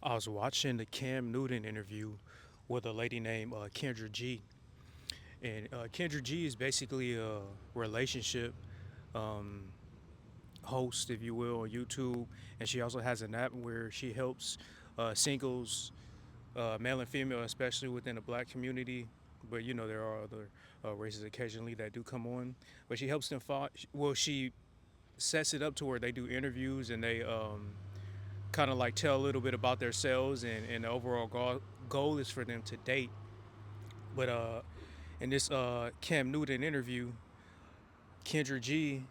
I was watching the Cam Newton interview with a lady named Kendra G. And Kendra G is basically a relationship um, host, if you will, on YouTube. And she also has an app where she helps singles, male and female, especially within the black community. But you know, there are other races occasionally that do come on. But she helps them find, well, she sets it up to where they do interviews and they kind of like tell a little bit about themselves and the overall goal is for them to date. But in this Cam Newton interview, Kendra G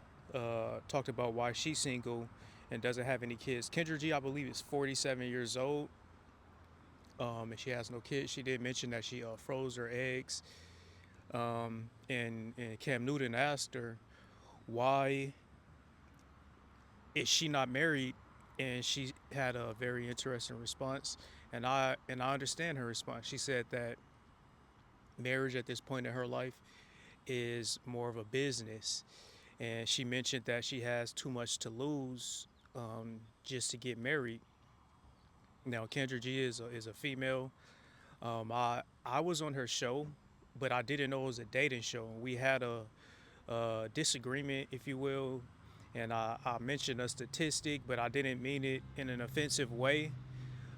talked about why she's single and doesn't have any kids. Kendra G, I believe, is 47 years old, and she has no kids. She did mention that she froze her eggs. And Cam Newton asked her why is she not married, and she had a very interesting response. And I understand her response. She said that marriage at this point in her life is more of a business. And she mentioned that she has too much to lose just to get married. Now, Kendra G is a female. I was on her show, but I didn't know it was a dating show. We had a disagreement, if you will, and I mentioned a statistic, but I didn't mean it in an offensive way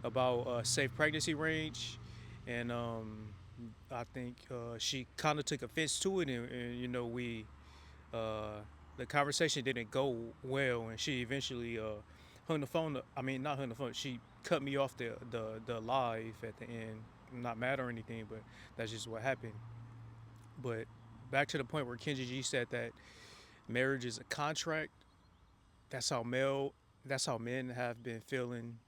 about safe pregnancy range, and I think she kind of took offense to it, and you know uh, the conversation didn't go well, and she eventually hung the phone. I mean, not hung the phone. She cut me off the live at the end. I'm not mad or anything, but that's just what happened. But back to the point where Kenji G said that marriage is a contract. That's how male. That's how men have been feeling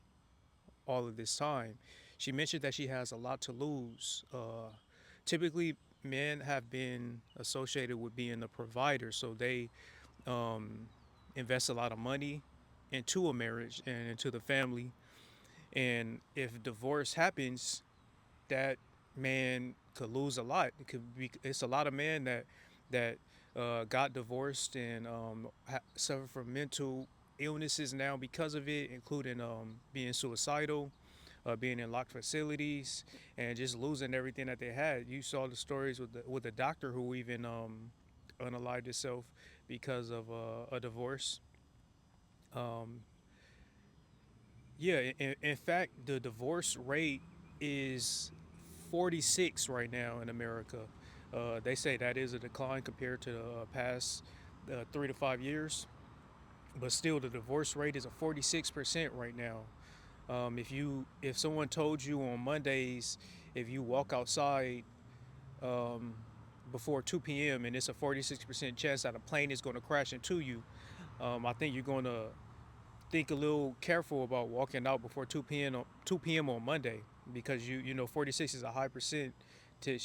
all of this time. She mentioned that she has a lot to lose. Typically, men have been associated with being a provider, so they um, invest a lot of money into a marriage and into the family. And if divorce happens, that man could lose a lot. It could be. It's a lot of men that got divorced and suffer from mental illnesses now because of it, including being suicidal, being in locked facilities, and just losing everything that they had. You saw the stories with the doctor who even unalived himself because of a divorce. Um, yeah, in fact, the divorce rate is 46 right now in America. They say that is a decline compared to the past 3 to 5 years, but still, the divorce rate is a 46% right now. If someone told you on Mondays, if you walk outside um, before 2 p.m. and it's a 46% chance that a plane is going to crash into you, I think you're going to think a little careful about walking out before 2 p.m. on Monday, because you know 46 is a high percentage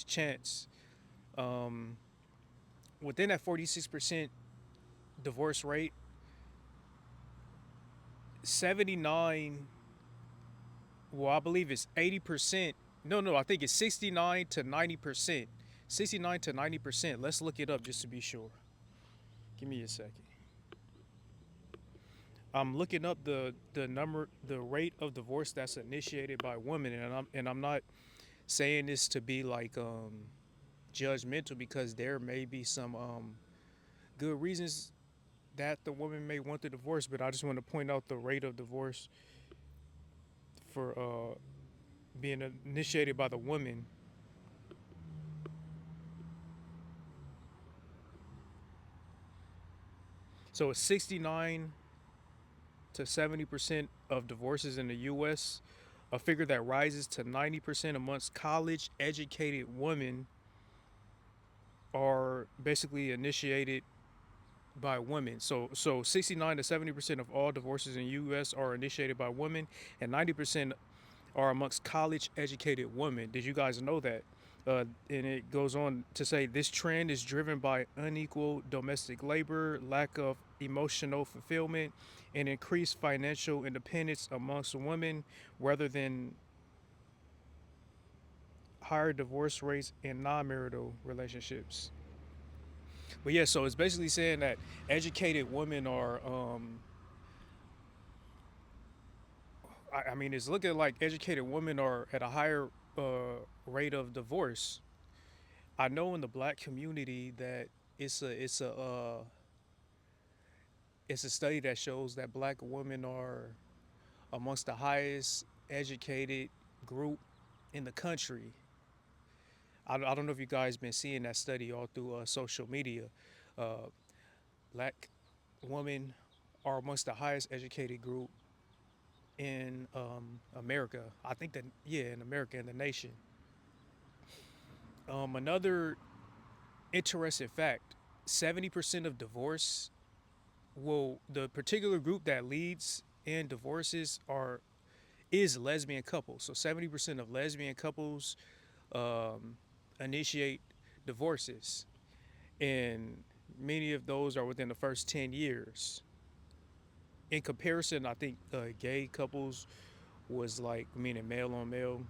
chance. Um, Within that 46% divorce rate, 79, well, I believe it's 80%. No, I think it's 69 to 90%. 69 to 90%. Let's look it up just to be sure. Give me a second. I'm looking up the rate of divorce that's initiated by women, and I'm not saying this to be like judgmental, because there may be some good reasons that the woman may want the divorce, but I just want to point out the rate of divorce for being initiated by the woman. So it's 69 to 70% of divorces in the U.S., a figure that rises to 90% amongst college educated women are basically initiated by women. So 69 to 70% of all divorces in the U.S. are initiated by women, and 90% are amongst college educated women. Did you guys know that? And it goes on to say this trend is driven by unequal domestic labor, lack of emotional fulfillment, and increased financial independence amongst women, rather than higher divorce rates in non-marital relationships. But yeah, so it's basically saying that educated women are I mean, it's looking like educated women are at a higher rate of divorce. I know in the black community that it's a it's a uh, it's a study that shows that black women are amongst the highest educated group in the country. I don't know if you guys been seeing that study all through social media. Uh, Black women are amongst the highest educated group in America. I think that, yeah, in America, in the nation. Another interesting fact: 70% of divorce, well, the particular group that leads in divorces are is lesbian couples. So 70% of lesbian couples um, initiate divorces, and many of those are within the first 10 years. In comparison, I think gay couples was like, meaning male on male,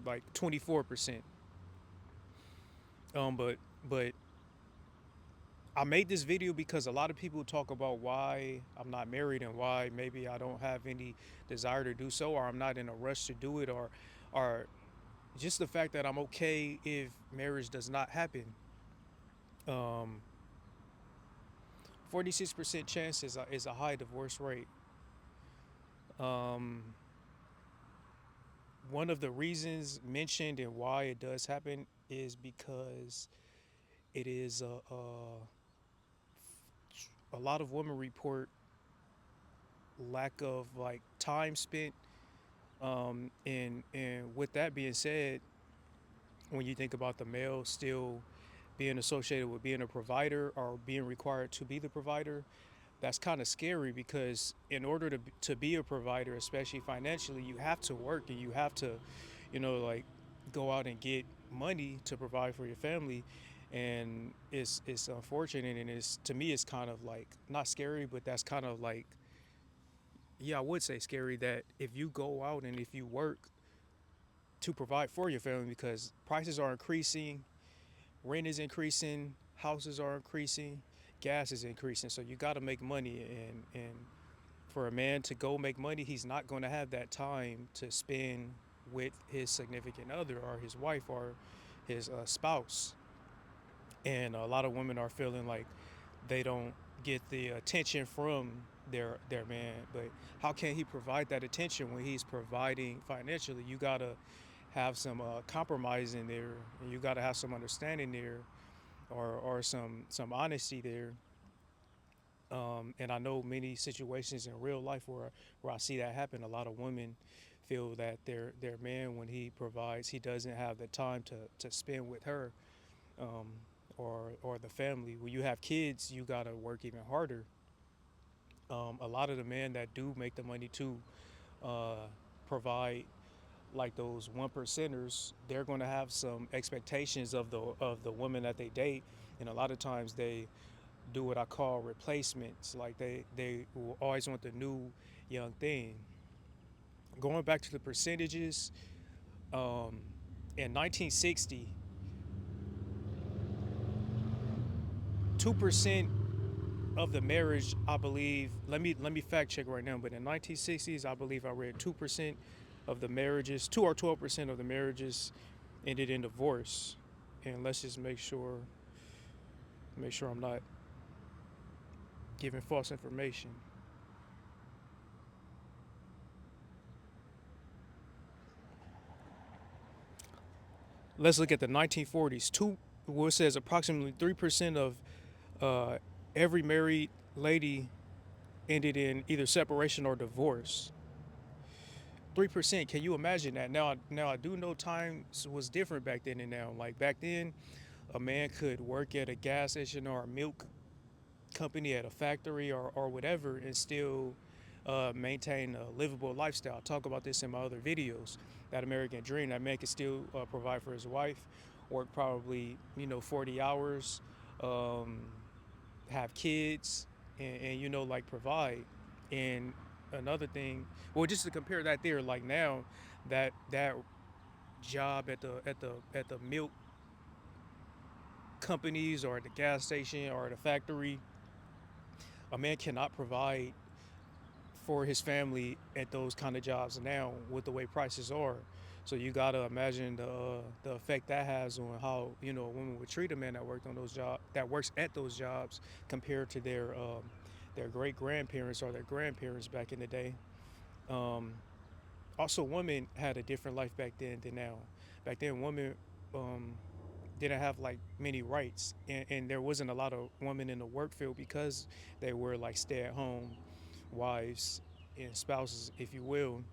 like 24%. But I made this video because a lot of people talk about why I'm not married and why maybe I don't have any desire to do so, or I'm not in a rush to do it, or just the fact that I'm okay if marriage does not happen. Um, 46% chance is a high divorce rate. Um, One of the reasons mentioned and why it does happen is because it is a lot of women report lack of like time spent. And with that being said, when you think about the male still being associated with being a provider or being required to be the provider, that's kind of scary because in order to be a provider, especially financially, you have to work and you have to, like go out and get money to provide for your family. And it's unfortunate, and it's, to me, it's kind of like not scary, but that's kind of like, yeah, I would say scary that if you go out and if you work to provide for your family, because prices are increasing, rent is increasing, houses are increasing, gas is increasing, so you got to make money. And for a man to go make money, he's not going to have that time to spend with his significant other or his wife or his spouse. And a lot of women are feeling like they don't get the attention from their man. But how can he provide that attention when he's providing financially? You gotta have some compromise in there, and you gotta have some understanding there, or some honesty there. And I know many situations in real life where I see that happen. A lot of women feel that their man, when he provides, he doesn't have the time to spend with her, um, or the family. When you have kids, you gotta work even harder. A lot of the men that do make the money to uh, provide, like those one percenters, they're going to have some expectations of the women that they date, and a lot of times they do what I call replacements. Like they will always want the new young thing. Going back to the percentages, um, in 1960, 2% of the marriage, I believe. Let me fact check right now. But in 1960s, I believe I read 2% of the marriages, 2 or 12% of the marriages, ended in divorce. And let's just make sure I'm not giving false information. Let's look at the 1940s. Well, it says approximately 3% of uh, every married lady ended in either separation or divorce. 3%. Can you imagine that? Now I do know times was different back then and now. Like back then, a man could work at a gas station or a milk company at a factory or whatever and still maintain a livable lifestyle. I talk about this in my other videos. That American dream, that man can still provide for his wife, work probably 40 hours, um, have kids, and like provide. And another thing, well, just to compare that there, like now, that job at the milk companies or at the gas station or at a factory, a man cannot provide for his family at those kind of jobs now with the way prices are. So you gotta imagine the effect that has on how a woman would treat a man that worked on those job that works at those jobs compared to their great grandparents or their grandparents back in the day. Um, Also, women had a different life back then than now. Back then, women um, didn't have like many rights, and there wasn't a lot of women in the work field because they were like stay-at-home wives and spouses, if you will.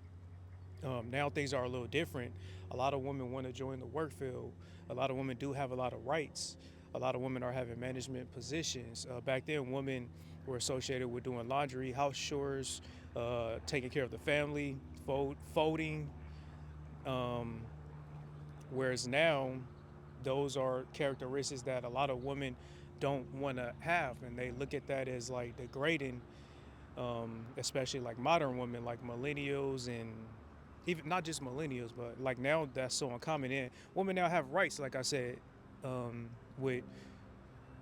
Now things are a little different. A lot of women want to join the work field. A lot of women do have a lot of rights. A lot of women are having management positions. Back then, women were associated with doing laundry, house chores, taking care of the family, folding. Um, Whereas now, those are characteristics that a lot of women don't want to have, and they look at that as like degrading, especially like modern women, like millennials, and even not just millennials, but like now that's so uncommon. And women now have rights, like I said, um, with,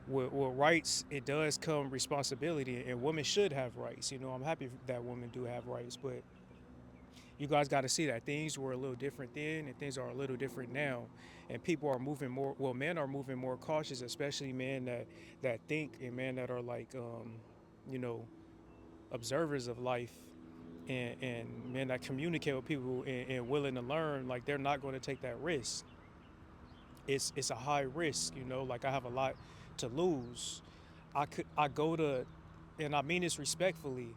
with rights, it does come responsibility, and women should have rights. I'm happy that women do have rights, but you guys got to see that things were a little different then and things are a little different now, and people are moving more, well, men are moving more cautious, especially men that think, and men that are like you know observers of life, and men that communicate with people, and willing to learn. Like, they're not going to take that risk. It's a high risk, like, I have a lot to lose. I go to, and I mean this respectfully,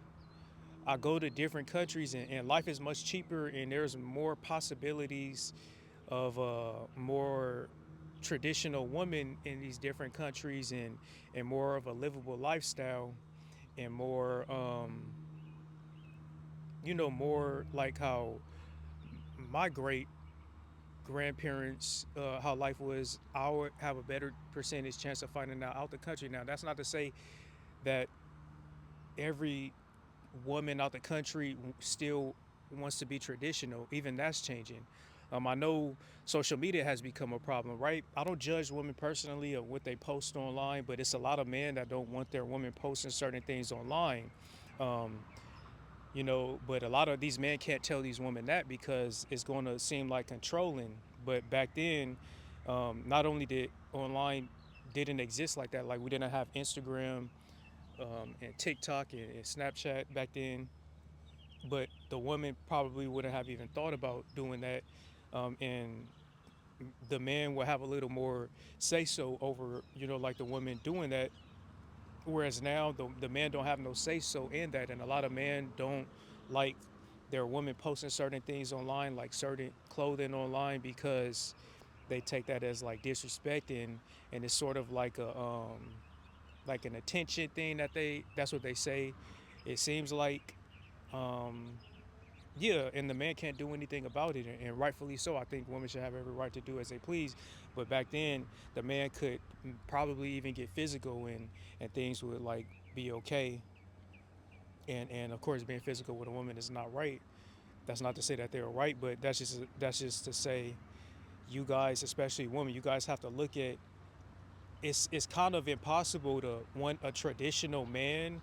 I go to different countries, and life is much cheaper, and there's more possibilities of more traditional women in these different countries, and more of a livable lifestyle, and more more like how my great grandparents, how life was. I would have a better percentage chance of finding that out the country. Now, that's not to say that every woman out the country still wants to be traditional. Even that's changing. I know social media has become a problem, right? I don't judge women personally of what they post online, but it's a lot of men that don't want their women posting certain things online. Um, but a lot of these men can't tell these women that because it's going to seem like controlling. But back then, not only did online didn't exist like that, like we didn't have Instagram, and TikTok, and Snapchat back then, but the woman probably wouldn't have even thought about doing that, and the man will have a little more say so over, like the woman doing that. Whereas now the man don't have no say so in that, and a lot of men don't like their women posting certain things online, like certain clothing online, because they take that as like disrespect, and it's sort of like an attention thing that's what they say. It seems like, um, yeah, and the man can't do anything about it, and rightfully so. I think women should have every right to do as they please. But back then, the man could probably even get physical, and things would like be okay. And of course, being physical with a woman is not right. That's not to say that they're right, but that's just to say, you guys, especially women, you guys have to look at, it's kind of impossible to want a traditional man,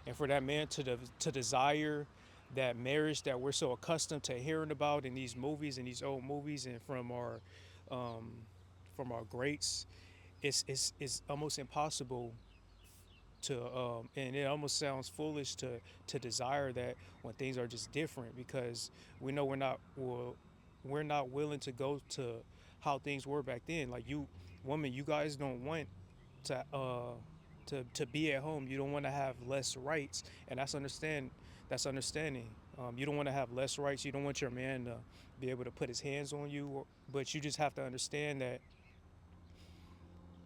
and for that man to desire that marriage that we're so accustomed to hearing about in these movies, in these old movies, and um, from our greats. It's almost impossible to, and it almost sounds foolish to desire that when things are just different, because we know we're not willing to go to how things were back then. Like, you woman, you guys don't want to to be at home. You don't want to have less rights, and that's understanding. You don't want to have less rights. You don't want your man to be able to put his hands on you, but you just have to understand that,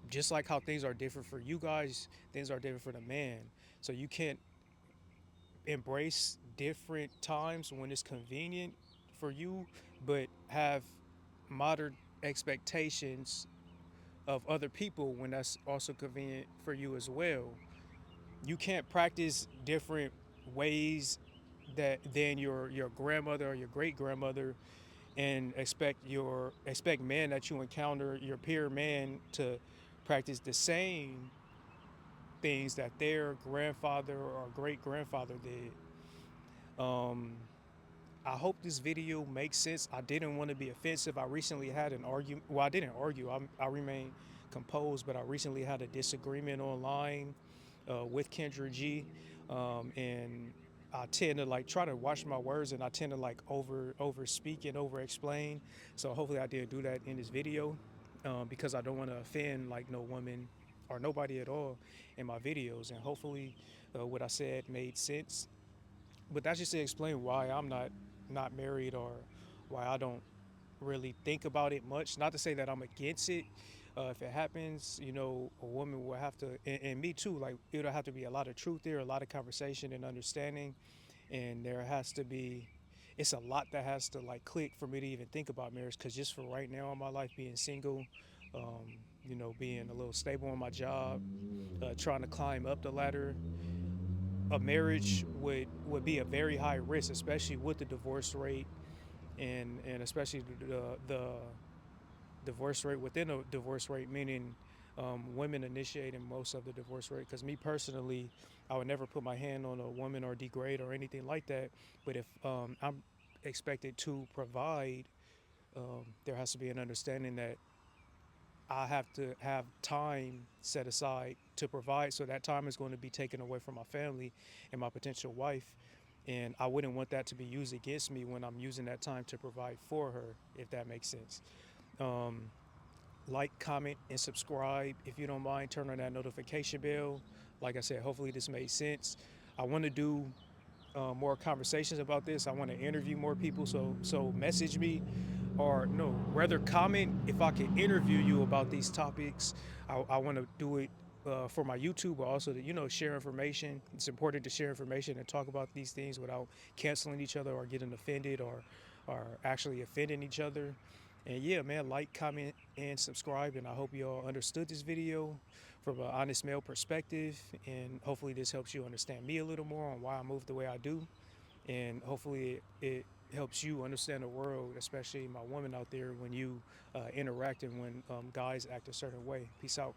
just like how things are different for you guys, things are different for the man. So you can't embrace different times when it's convenient for you, but have modern expectations of other people when that's also convenient for you as well. You can't practice different ways that than your grandmother or your great grandmother, and expect men that you encounter, your peer man, to practice the same things that their grandfather or great grandfather did. Um, I hope this video makes sense. I didn't want to be offensive. I recently had an argument. Well, I didn't argue. I remain composed, but I recently had a disagreement online with Kendra G, and I tend to like try to watch my words, and I tend to like over speak and over explain. So hopefully, I didn't do that in this video, because I don't want to offend like no woman or nobody at all in my videos, and hopefully, what I said made sense. But that's just to explain why I'm not married, or why I don't really think about it much. Not to say that I'm against it. If it happens, a woman will have to, and me too. Like it'll have to be a lot of truth there, a lot of conversation and understanding, and there has to be. It's a lot that has to like click for me to even think about marriage. Because just for right now in my life, being single, being a little stable in my job, trying to climb up the ladder, a marriage would be a very high risk, especially with the divorce rate, and especially the divorce rate within a divorce rate, meaning women initiating most of the divorce rate. Because me personally, I would never put my hand on a woman or degrade or anything like that. But if I'm expected to provide, there has to be an understanding that I have to have time set aside to provide. So that time is going to be taken away from my family and my potential wife. And I wouldn't want that to be used against me when I'm using that time to provide for her, if that makes sense. Um, like, comment, and subscribe. If you don't mind, turn on that notification bell. Like I said, hopefully this made sense. I want to do more conversations about this. I want to interview more people. So message me, or no, rather comment if I can interview you about these topics. I want to do it for my YouTube, but also to share information. It's important to share information and talk about these things without canceling each other or getting offended, or actually offending each other. And yeah, man, like, comment, and subscribe. And I hope you all understood this video from an honest male perspective. And hopefully this helps you understand me a little more on why I move the way I do. And hopefully it helps you understand the world, especially my woman out there, when you interact and when guys act a certain way. Peace out.